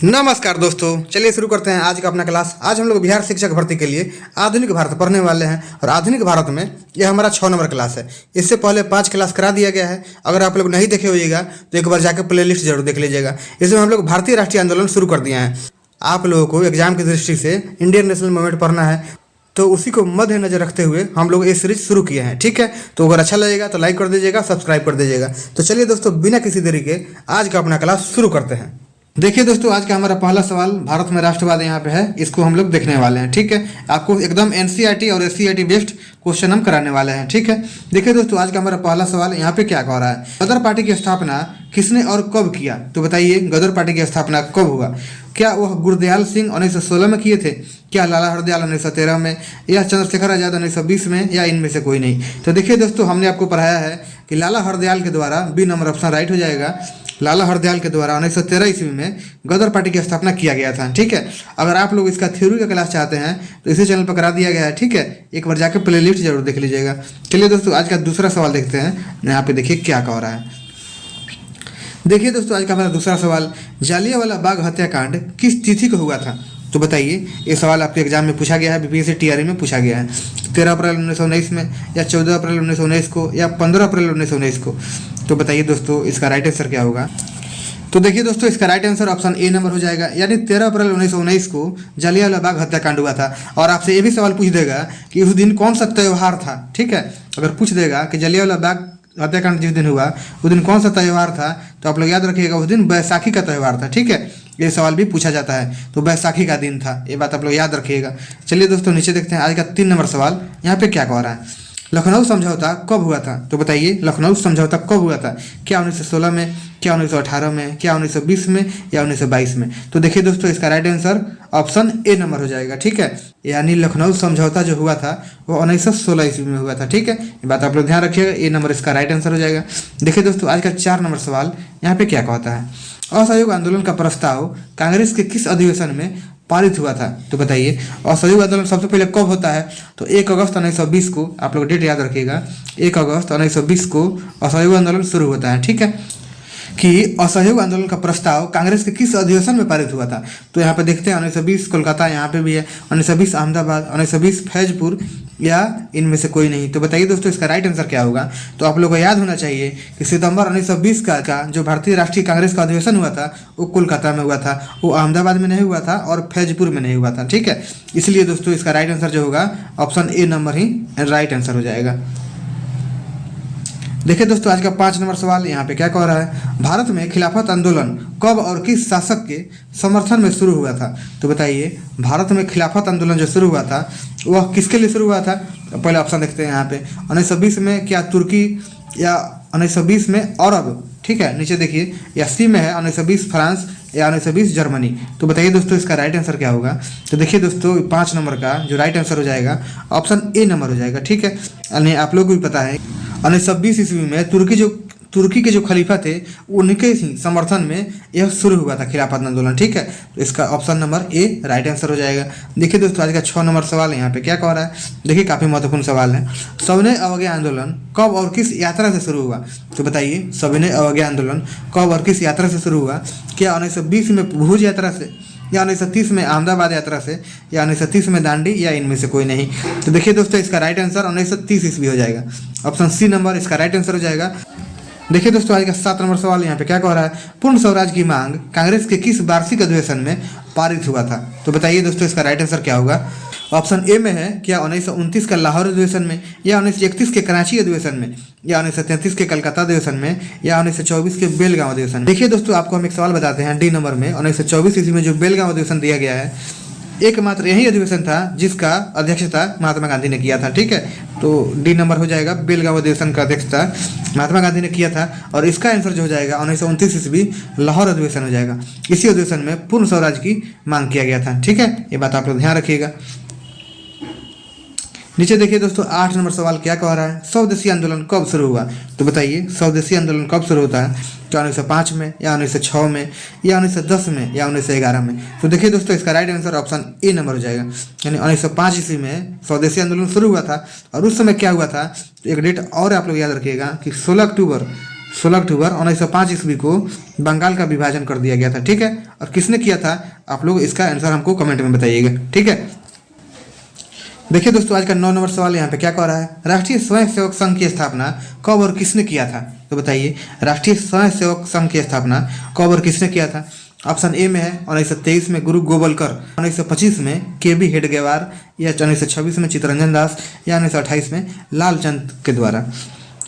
नमस्कार दोस्तों, चलिए शुरू करते हैं आज का अपना क्लास। आज हम लोग बिहार शिक्षक भर्ती के लिए आधुनिक भारत पढ़ने वाले हैं और आधुनिक भारत में यह हमारा 6 नंबर क्लास है। इससे पहले 5 क्लास करा दिया गया है। अगर आप लोग नहीं देखे होइएगा तो एक बार जाकर प्लेलिस्ट जरूर देख लीजिएगा। इसमें हम लोग भारतीय राष्ट्रीय आंदोलन शुरू कर दिए हैं। आप लोगों को एग्जाम की दृष्टि से इंडियन नेशनल मूवमेंट पढ़ना है, तो उसी को मद्देनजर रखते हुए हम लोग ये सीरीज शुरू किए हैं। ठीक है, तो अगर अच्छा लगेगा तो लाइक कर दीजिएगा, सब्सक्राइब कर दीजिएगा। तो चलिए दोस्तों, बिना किसी देरी के आज का अपना क्लास शुरू करते हैं। देखिए दोस्तों, आज का हमारा पहला सवाल भारत में राष्ट्रवाद यहाँ पे है, इसको हम लोग देखने वाले हैं। ठीक है, आपको एकदम एनसीईआरटी और एससीईआरटी बेस्ड क्वेश्चन हम कराने वाले हैं। ठीक है, देखिए दोस्तों, आज का हमारा पहला सवाल यहाँ पे क्या कह रहा है, गदर पार्टी की स्थापना किसने और कब किया? तो बताइए, गदर पार्टी की स्थापना कब हुआ? क्या वह गुरदयाल सिंह 1916 में किए थे, क्या लाला हरदयाल 1913 में, या चंद्रशेखर आजाद 1920 में, या इनमें से कोई नहीं? तो देखिए दोस्तों, हमने आपको पढ़ाया है कि लाला हरदयाल के द्वारा बी नंबर ऑप्शन राइट हो जाएगा। लाला हरदयाल के द्वारा 1913 ईस्वी में गदर पार्टी की स्थापना किया गया था। ठीक है, अगर आप लोग इसका थ्योरी का क्लास चाहते हैं तो इसी चैनल पर करा दिया गया है। ठीक है, एक बार जाकर प्लेलिस्ट जरूर देख लीजिएगा। चलिए दोस्तों, आज का दूसरा सवाल देखते हैं। यहाँ पे देखिए क्या कह रहा है। देखिए दोस्तों, आज का हमारा दूसरा सवाल, जालियांवाला बाग हत्याकांड किस तिथि को हुआ था? तो बताइए, ये सवाल आपके एग्जाम में पूछा गया है, बीपीएससी टीआरई में पूछा गया है। 13 अप्रैल 1919 में, या 14 अप्रैल 1919 को, या 15 अप्रैल 1919 को? तो बताइए दोस्तों, इसका राइट आंसर क्या होगा? तो देखिए दोस्तों, इसका right answer option A number हो जाएगा, यानी 13 अप्रैल 1919 को जालियांवाला बाग हत्याकांड हुआ था। और आपसे ये भी सवाल पूछ देगा कि उस दिन कौन सा त्यौहार था। ठीक है, अगर पूछ देगा कि जालियांवाला बाग हत्याकांड जिस दिन हुआ उस दिन कौन सा त्यौहार था, तो आप लोग याद रखिएगा, उस दिन बैसाखी का त्यौहार था। ठीक है, ये सवाल भी पूछा जाता है, तो बैसाखी का दिन था, ये बात आप लोग याद रखिएगा। चलिए दोस्तों, नीचे देखते हैं आज का 3 नंबर सवाल। यहाँ पे क्या कह रहा है, लखनऊ समझौता कब हुआ था? तो बताइए, लखनऊ समझौता कब हुआ था? क्या 1916 में, क्या 1918 में, क्या 1920 में, या 1922 में? तो देखिए दोस्तों, इसका right answer option A number हो जाएगा। ठीक है, यानी लखनऊ समझौता जो हुआ था वो 1916 ईस्वी में हुआ था। ठीक है, ये बात आप लोग ध्यान रखिएगा, ए नंबर इसका राइट आंसर हो जाएगा। देखिए दोस्तों, आज का 4 नंबर सवाल यहाँ पे क्या कहता है, असहयोग आंदोलन का प्रस्ताव कांग्रेस के किस अधिवेशन में पारित हुआ था? तो बताइए, असहयोग आंदोलन सबसे पहले कब होता है? तो 1 अगस्त 1920 को, आप लोग डेट याद रखिएगा, 1 अगस्त 1920 को असहयोग आंदोलन शुरू होता है। ठीक है, कि असहयोग आंदोलन का प्रस्ताव कांग्रेस के किस अधिवेशन में पारित हुआ था? तो यहाँ पे देखते हैं, 1920 कोलकाता, यहाँ पे भी है 1920 अहमदाबाद, 1920 फैजपुर, या इनमें से कोई नहीं? तो बताइए दोस्तों, इसका राइट आंसर क्या होगा? तो आप लोगों को याद होना चाहिए कि सितंबर 1920 का जो भारतीय राष्ट्रीय कांग्रेस का अधिवेशन हुआ था वो कोलकाता में हुआ था, वो अहमदाबाद में नहीं हुआ था और फैजपुर में नहीं हुआ था। ठीक है, इसलिए दोस्तों इसका राइट आंसर जो होगा option A number he right answer हो जाएगा। देखिए दोस्तों, आज का 5 नंबर सवाल यहाँ पे क्या कह रहा है, भारत में खिलाफत आंदोलन कब और किस शासक के समर्थन में शुरू हुआ था? तो बताइए, भारत में खिलाफत आंदोलन जो शुरू हुआ था वह किसके लिए शुरू हुआ था? तो पहले ऑप्शन देखते हैं यहाँ पे, 1920 में क्या तुर्की, या 1920 में अरब? ठीक है, नीचे देखिए, या सी में है 1920 फ्रांस, या 1920 जर्मनी? तो बताइए दोस्तों, इसका राइट आंसर क्या होगा? तो देखिए दोस्तों, 5 नंबर का जो राइट आंसर हो जाएगा ऑप्शन ए नंबर हो जाएगा। ठीक है, यानी आप लोग को भी पता है 1920 ईस्वी में तुर्की के जो खलीफा थे उनके ही समर्थन में यह शुरू हुआ था खिलाफत आंदोलन। ठीक है, तो इसका option number A right answer हो जाएगा। देखिए दोस्तों, आज का 6 नंबर सवाल यहाँ पे क्या कह रहा है, देखिए काफ़ी महत्वपूर्ण सवाल है, सविनय अवज्ञा आंदोलन कब और किस यात्रा से शुरू हुआ? तो बताइए, सविनय अवज्ञा आंदोलन कब और किस यात्रा से शुरू हुआ? क्या 1920 में भुज यात्रा से, या 1930 में अहमदाबाद यात्रा से, या 1930 में दांडी, या इनमें से कोई नहीं? तो देखिए दोस्तों, इसका राइट आंसर 1930 ईस्वी हो जाएगा, ऑप्शन सी नंबर इसका राइट आंसर हो जाएगा। देखिए दोस्तों, आज का 7 नंबर सवाल यहाँ पे क्या कह रहा है, पूर्ण स्वराज की मांग कांग्रेस के किस वार्षिक अधिवेशन में पारित हुआ था? तो बताइए दोस्तों, इसका राइट आंसर क्या होगा? ऑप्शन ए में है, क्या 1929 का लाहौर अधिवेशन में, या 1931 के कराची अधिवेशन में, या 1933 के कलकत्ता अधिवेशन में, या 1924 के बेलगांव अधिवेशन में? देखिए दोस्तों, आपको हम एक सवाल बताते हैं, डी नंबर में 1924 ईस्वी में जो बेलगांव अधिवेशन दिया गया है, एकमात्र यही अधिवेशन था जिसका अध्यक्षता महात्मा गांधी ने किया था। ठीक है, तो डी नंबर हो जाएगा, बेलगांव अधिवेशन का अध्यक्षता महात्मा गांधी ने किया था, और इसका आंसर जो हो जाएगा 1929 ईस्वी लाहौर अधिवेशन हो जाएगा। इसी अधिवेशन में पूर्ण स्वराज की मांग किया गया था। ठीक है, ये बात आप लोग ध्यान रखिएगा। नीचे देखिए दोस्तों, 8 नंबर सवाल क्या कह रहा है, स्वदेशी आंदोलन कब शुरू हुआ? तो बताइए, स्वदेशी आंदोलन कब शुरू होता है? क्या 1905 में, या 1906 में, या 1910 में, या 1911 में? तो देखिए दोस्तों, इसका right answer option A number हो जाएगा, यानी 1905 ईस्वी में स्वदेशी आंदोलन शुरू हुआ था। और उस समय क्या हुआ था, तो एक डेट और आप लोग याद रखिएगा कि 16 अक्टूबर 16 अक्टूबर 1905 ईस्वी को बंगाल का विभाजन कर दिया गया था। ठीक है, और किसने किया था आप लोग इसका आंसर हमको कमेंट में बताइएगा। ठीक है, देखिए दोस्तों आज का 9 नंबर सवाल यहाँ पे क्या कह रहा है, राष्ट्रीय स्वयंसेवक संघ की स्थापना कब और किसने किया था। तो बताइए राष्ट्रीय स्वयंसेवक संघ की स्थापना कब और किसने किया था। ऑप्शन ए में है 1923 में गुरु गोवलकर, 1925 में केबी हेडगेवार, या 1926 में चित्तरंजन दास, या 1928 में लालचंद के द्वारा।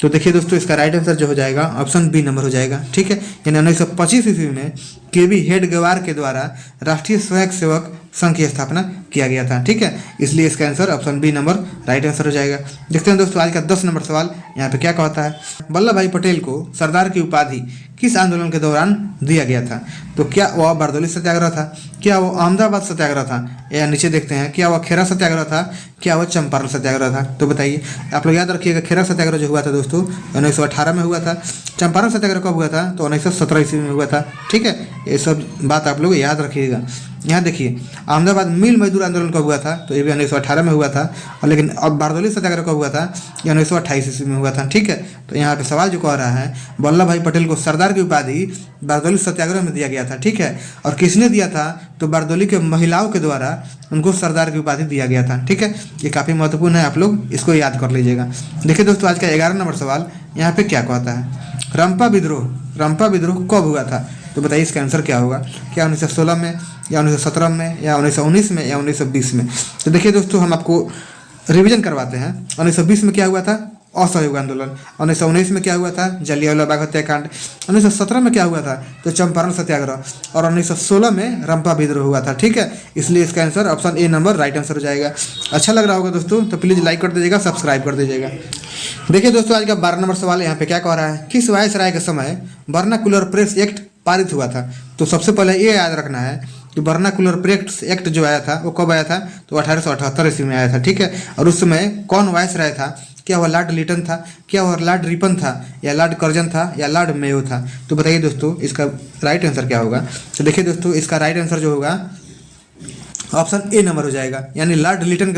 तो देखिए दोस्तों इसका राइट आंसर जो हो जाएगा ऑप्शन बी नंबर हो जाएगा। ठीक है, यानी 1925 ईस्वी में केबी हेडगेवार के द्वारा राष्ट्रीय स्वयंसेवक संघ की स्थापना किया गया था। ठीक है, इसलिए इसका answer option B number right answer हो जाएगा। देखते हैं दोस्तों आज का 10 नंबर सवाल यहाँ पे क्या कहता है, वल्लभ भाई पटेल को सरदार की उपाधि किस आंदोलन के दौरान दिया गया था। तो क्या वह बारदौली सत्याग्रह था, क्या वो अहमदाबाद सत्याग्रह था, या नीचे देखते हैं क्या वह खेरा सत्याग्रह था, क्या वह चंपारण सत्याग्रह था। तो बताइए आप लोग याद रखिएगा खेरा सत्याग्रह जो हुआ था दोस्तों 1918 में हुआ था। चंपारण सत्याग्रह कब हुआ था तो 1917 ईस्वी में हुआ था। ठीक है, ये सब बात आप लोग याद रखिएगा। यहाँ देखिए अहमदाबाद मिल मजदूर आंदोलन कब हुआ था तो ये भी 1918 में हुआ था, और लेकिन अब बारदौली सत्याग्रह कब हुआ था ये 1928 ईस्वी में हुआ था। ठीक है, तो यहाँ पे सवाल जो कह रहा है वल्लभ भाई पटेल को सरदार की उपाधि बारदौली सत्याग्रह में दिया गया था। ठीक है, और किसने दिया था तो बारदौली के महिलाओं के द्वारा उनको सरदार की उपाधि दिया गया था। ठीक है, ये काफ़ी महत्वपूर्ण है, आप लोग इसको याद कर लीजिएगा। देखिए दोस्तों आज का 11 नंबर सवाल यहाँ पे क्या कहता है, रंपा विद्रोह कब हुआ था। तो बताइए इसका आंसर क्या होगा, क्या 1916 में, या 1917 में, या 1919 में, या 1920 में। तो देखिए दोस्तों हम आपको रिवीजन करवाते हैं। 1920 में क्या हुआ था असहयोग आंदोलन, 1919 में क्या हुआ था जलियांवाला बाग हत्याकांड, 1917 में क्या हुआ था तो चंपारण सत्याग्रह, और 1916 में रंपा विद्रोह हुआ था। ठीक है, इसलिए इसका answer option A number right answer हो जाएगा। अच्छा लग रहा होगा दोस्तों तो प्लीज़ लाइक कर दीजिएगा, सब्सक्राइब कर दीजिएगा। देखिए दोस्तों आज का 12 नंबर सवाल यहाँ पे क्या कह रहा है, किस वायसराय के समय वर्नाकुलर प्रेस एक्ट पारित हुआ था। तो सबसे पहले ये याद रखना है कि वर्नाकुलर प्रेस एक्ट जो आया था वो कब आया था तो 1878 ईस्वी में आया था। ठीक है, और उस समय कौन वायसराय था, क्या वह लॉर्ड लिटन था, क्या वह लॉर्ड रिपन था, या लॉर्ड कर्जन था, या लॉर्ड मेयो था। तो बताइए दोस्तों इसका राइट आंसर क्या होगा। तो देखिए दोस्तों इसका राइट आंसर जो होगा ऑप्शन ए नंबर हो जाएगा, यानी लॉर्ड लिटन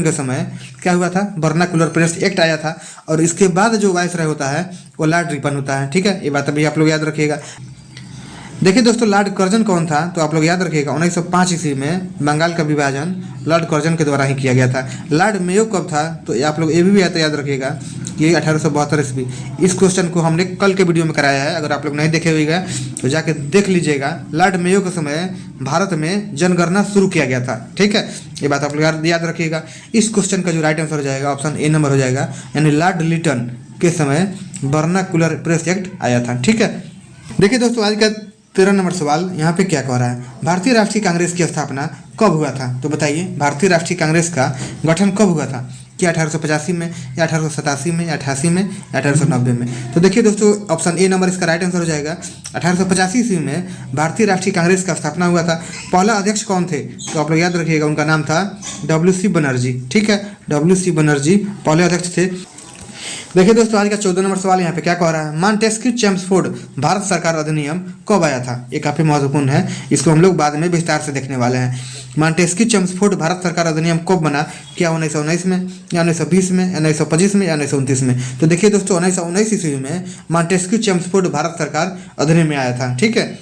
के समय क्या हुआ था वर्नाकुलर प्रेस एक्ट आया था, और इसके बाद जो वायसराय होता है वो लॉर्ड रिपन होता है। ठीक है, ये बात अभी आप लोग याद रखिएगा। देखिए दोस्तों लॉर्ड कर्जन कौन था तो आप लोग याद रखिएगा 1905 ईस्वी में बंगाल का विभाजन लॉर्ड कर्जन के द्वारा ही किया गया था। लॉर्ड मेयो कब था तो आप लोग ये भी याद रखिएगा ये 1872 ईस्वी। इस क्वेश्चन को हमने कल के वीडियो में कराया है, अगर आप लोग नहीं देखे हुएगा तो जाके देख लीजिएगा। लॉर्ड मेयो के समय भारत में जनगणना शुरू किया गया था। ठीक है, ये बात आप लोग याद रखिएगा। इस क्वेश्चन का जो राइट आंसर हो जाएगा ऑप्शन ए नंबर हो जाएगा, यानी लॉर्ड लिटन के समय वर्नाकुलर प्रेस एक्ट आया था। ठीक है, देखिए दोस्तों आज का 13 नंबर सवाल यहाँ पे क्या कह रहा है, भारतीय राष्ट्रीय कांग्रेस की स्थापना कब हुआ था। तो बताइए भारतीय राष्ट्रीय कांग्रेस का गठन कब हुआ था, क्या 1885 में, या 1887 में, या 88 में, या 1890 में। तो देखिए दोस्तों ऑप्शन ए नंबर इसका राइट आंसर हो जाएगा। 1885 ईस्वी में भारतीय राष्ट्रीय कांग्रेस का स्थापना हुआ था। पहला अध्यक्ष कौन थे तो आप लोग याद रखिएगा, उनका नाम था WC बनर्जी। ठीक है, WC बनर्जी पहले अध्यक्ष थे। देखिए दोस्तों आज का 14 नंबर सवाल यहाँ पे क्या कह रहा है, मॉन्टेस्क्यू चेम्सफोर्ड भारत सरकार अधिनियम कब आया था। ये काफ़ी महत्वपूर्ण है, इसको हम लोग बाद में विस्तार से देखने वाले हैं। मॉन्टेस्क्यू चेम्सफोर्ड भारत सरकार अधिनियम कब बना, क्या 1919 में, या 1920 में, या 1925 में, या 1929 में। तो देखिए दोस्तों 1919 ईस्वी में मॉन्टेस्क्यू चेम्सफोर्ड भारत सरकार अधिनियम में आया था। ठीक है,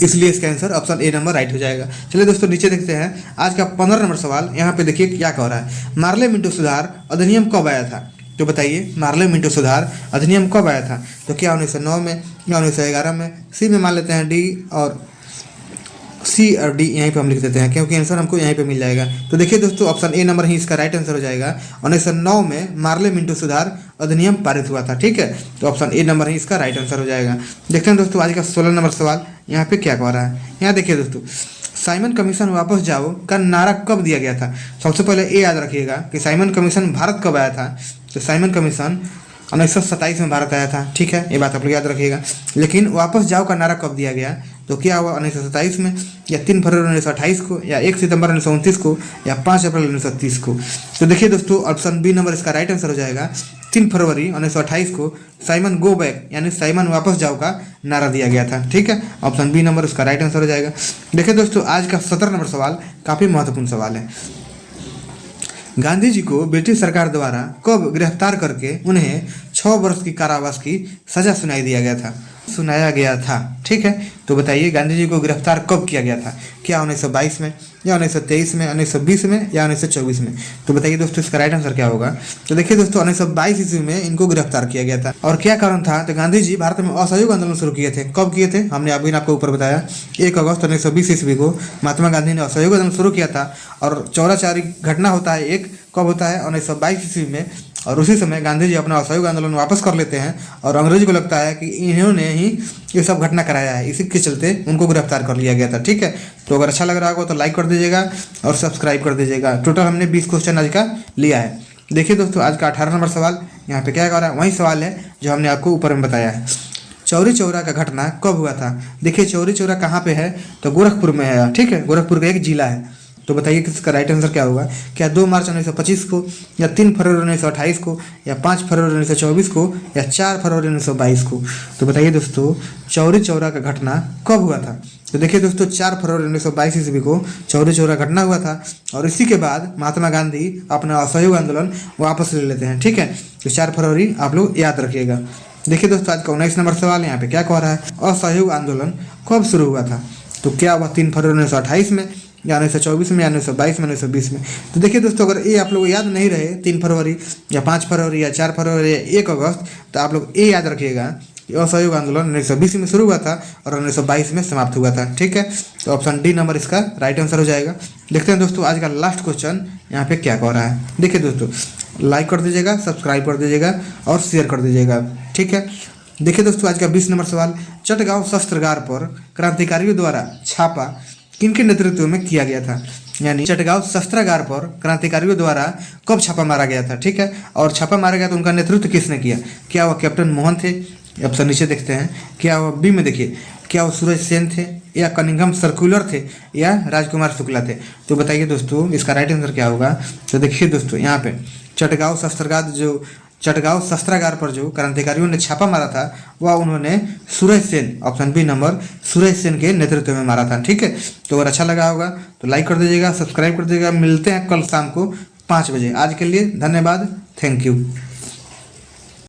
इसलिए इसका answer option A number right हो जाएगा। चलिए दोस्तों नीचे देखते हैं आज का 15 नंबर सवाल यहाँ पे देखिए क्या कह रहा है, मार्ले मिंटो सुधार अधिनियम कब आया था। तो बताइए मार्ले मिंटो सुधार अधिनियम कब आया था तो क्या 1909 में, या 1911 में, सी में मान लेते हैं डी, और सी और डी यहीं पे हम लिख देते हैं क्योंकि आंसर हमको यहीं पे मिल जाएगा। तो देखिए दोस्तों ऑप्शन ए नंबर ही इसका राइट आंसर हो जाएगा। 1909 में मार्ले मिंटो सुधार अधिनियम पारित हुआ था। ठीक है, तो ऑप्शन ए नंबर ही इसका राइट आंसर हो जाएगा। देखते हैं दोस्तों आज का 16 नंबर सवाल यहाँ पे क्या कह रहा है। यहाँ देखिए दोस्तों साइमन कमीशन वापस जाओ का नारा कब दिया गया था। सबसे पहले ये याद रखिएगा कि साइमन कमीशन भारत कब आया था। तो साइमन कमीशन 1927 में भारत आया था। ठीक है, ये बात आप लोग याद रखिएगा। लेकिन वापस जाओ का नारा कब दिया गया तो क्या हुआ 1927 में, या 3 फरवरी 1928 को, या 1 सितंबर 1929 को, या 5 अप्रैल 1930 को। तो देखिए दोस्तों ऑप्शन बी नंबर इसका राइट आंसर हो जाएगा। 3 फरवरी 1928 को साइमन गो बैक यानी साइमन वापस जाओ का नारा दिया गया था। ठीक है, ऑप्शन बी नंबर उसका राइट आंसर हो जाएगा। देखिए दोस्तों आज का 17 नंबर सवाल काफ़ी महत्वपूर्ण सवाल है। गांधी जी को ब्रिटिश सरकार द्वारा कब गिरफ्तार करके उन्हें 6 वर्ष की कारावास की सजा सुनाया गया था। ठीक है, तो बताइए गांधी जी को गिरफ्तार कब किया गया था? क्या 1922 में, या 1923 में, 1920 में, या 1924 में? तो बताइए दोस्तों इसका राइट आंसर क्या होगा? तो देखिए दोस्तों 1922 ईस्वी में इनको गिरफ्तार किया गया था। और क्या कारण था? तो गांधी जी भारत में असहयोग आंदोलन शुरू किए थे। कब किए थे? हमने अभी आपको ऊपर बताया 1 अगस्त 1920 ईस्वी को महात्मा गांधी ने असहयोग आंदोलन शुरू किया था। और चौराचारी घटना होता है एक, कब होता है? 1922 ईस्वी में। और उसी समय गांधी जी अपना असहयोग आंदोलन वापस कर लेते हैं और अंग्रेज को लगता है कि इन्होंने ही ये सब घटना कराया है, इसी के चलते उनको गिरफ्तार कर लिया गया था। ठीक है, तो अगर अच्छा लग रहा होगा तो लाइक कर दीजिएगा और सब्सक्राइब कर दीजिएगा। टोटल हमने 20 क्वेश्चन आज का लिया है। देखिए दोस्तों आज का 18 नंबर सवाल यहाँ पे क्या कर रहा है, वही सवाल है जो हमने आपको ऊपर में बताया है। चौरी चौरा का घटना कब हुआ था? देखिए चौरी चौरा कहाँ पे है? तो गोरखपुर में है। ठीक है, गोरखपुर का एक जिला है। तो बताइए कि इसका राइट आंसर क्या होगा? क्या 2 मार्च 1925 को, या 3 फरवरी 1928 को, या 5 फरवरी 1924 को, या 4 फरवरी 1922 को? तो बताइए दोस्तों चौरी चौरा का घटना कब हुआ था? तो देखिए दोस्तों 4 फरवरी 1922 ईस्वी को चौरी चौरा घटना हुआ था। और इसी के बाद महात्मा गांधी अपना असहयोग आंदोलन वापस ले लेते हैं। ठीक है, तो 4 फरवरी आप लोग याद रखिएगा। देखिए दोस्तों आज का 19 नंबर सवाल यहाँ पे क्या कह रहा है, असहयोग आंदोलन कब शुरू हुआ था? तो क्या हुआ 3 फरवरी 1928 में, या 1924 में, या 1922 में, 1920 में? तो देखिए दोस्तों अगर ये आप लोग याद नहीं रहे 3 फरवरी या 5 फरवरी या 4 फरवरी या 1 अगस्त, तो आप लोग ये याद रखिएगा कि असहयोग आंदोलन 1920 में शुरू हुआ था और 1922 में समाप्त हुआ था। ठीक है, तो ऑप्शन डी नंबर इसका राइट आंसर हो जाएगा। देखते हैं दोस्तों आज का लास्ट क्वेश्चन यहाँ पे क्या कह रहा है। देखिए दोस्तों लाइक कर दीजिएगा, सब्सक्राइब कर दीजिएगा और शेयर कर दीजिएगा। ठीक है, देखिए दोस्तों आज का 20 नंबर सवाल, चटगांव शस्त्रागार पर क्रांतिकारियों द्वारा छापा किनके नेतृत्व में किया गया था? यानी चटगांव शस्त्रागार पर क्रांतिकारियों द्वारा कब छापा मारा गया था? ठीक है, और छापा मारा गया तो उनका नेतृत्व किसने किया? क्या वह कैप्टन मोहन थे? ऑप्शन नीचे देखते हैं। क्या वह बी में देखिए, क्या वो सूरज सेन थे, या कनिंघम सर्कुलर थे, या राजकुमार शुक्ला थे? तो बताइए दोस्तों इसका राइट आंसर क्या होगा? तो देखिए दोस्तों यहाँ पे चटगांव शस्त्रागार पर जो क्रांतिकारियों ने छापा मारा था वह उन्होंने सूरज सेन, ऑप्शन बी नंबर सूरज सेन के नेतृत्व में मारा था। ठीक है, तो अगर अच्छा लगा होगा तो लाइक कर दीजिएगा, सब्सक्राइब कर दीजिएगा। मिलते हैं कल शाम को 5 बजे। आज के लिए धन्यवाद, थैंक यू।